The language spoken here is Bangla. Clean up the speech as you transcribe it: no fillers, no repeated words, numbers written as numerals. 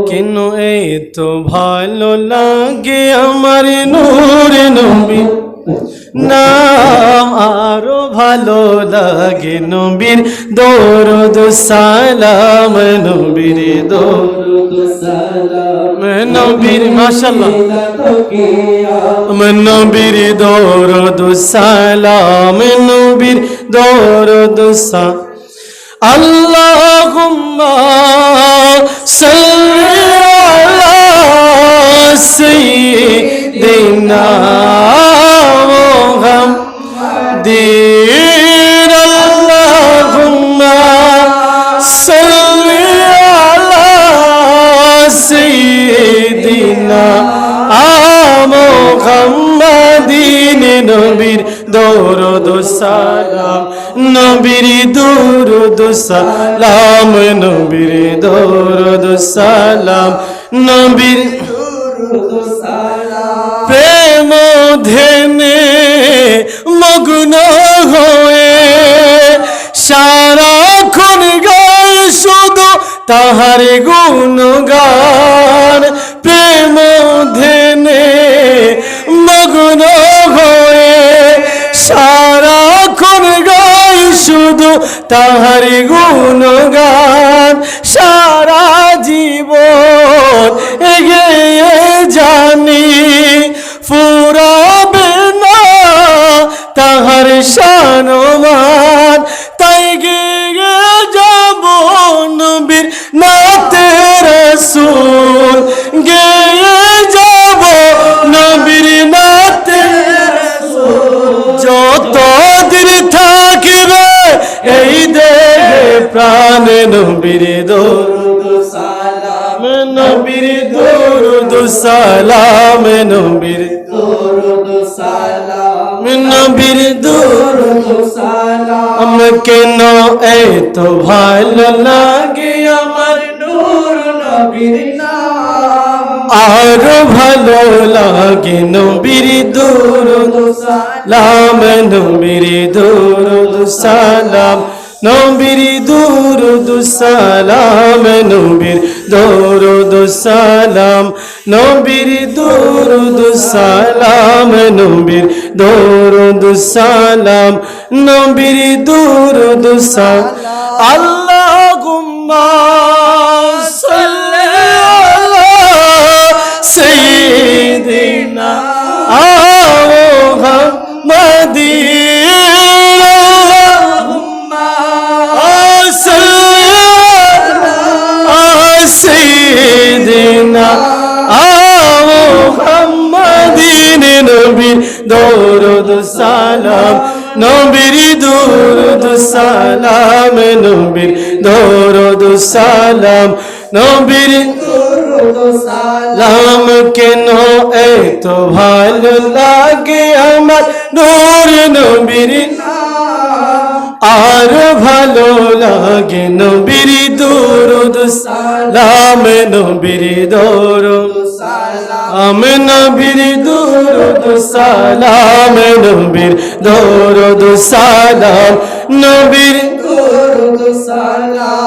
কেন এত ভালো লাগে আমার নূর নবী নাম আরো ভালো লাগে নবীর দরুদ সালাম নবীর দরুদ সালাম নবীর মাশাআল্লাহ নবীর দরুদ সালাম নবীর দরুদ সালাম আল্লাহুম্মা সাল্লি আলা সাইয়্যিদিনা মুহাম্মাদিন আল্লাহুম্মা সাল্লি আলা সাইয়্যিদিনা মুহাম্মাদিন নবীর দরুদ সালাম নবীর দরুদ সালাম নবীর দরুদ সালাম নবীর দরুদ সালাম প্রেম ধ্যানে মগ্ন হয়ে সারাক্ষণ গায় শুধু তাহার গুণগান প্রেম ধ্যানে মগ্ন হয়ে সারাক্ষণ গায় শুধু তাহার গুণগান সারা জীবন এগিয়ে জানি ফুরাবে না তাহার শানমান তাই গিয়ে যাব নবীর নাতে রাসূল গিয়ে যাব নবীর নাতে রাসূল যতদিন থাকিবে এই দেহে প্রাণে নবীর দরুদ সালাম নবীর দরুদ সালাম নবীর দরুদ সালাম নবীর দরুদ সালাম কেন এত ভালো লাগে আমার নূর নবীর নাম আর ভালো লাগে নবীর দরুদ সালাম নবীর দরুদ সালাম নবীর দরুদ সালাম নবীর দরুদ সালাম নবীর দরুদ সালাম নবীর দরুদ সালাম নবীর দরুদ সালাম আল্লাহুম্মা সাল্লি আলা সাইয়্যিদিনা মুহাম্মাদিন নবীর দরুদ সালাম নবীর দরুদ সালাম নবীর দরুদ সালাম নবীর দরুদ সালাম কেন এত ভালো লাগে আমার নূর নবীর আর ভালো লাগে নবীর দরুদ সালাম নবীর দরুদ সালাম নবীর দরুদ সালাম নবীর দরুদ সালাম নবীর দরুদ সালাম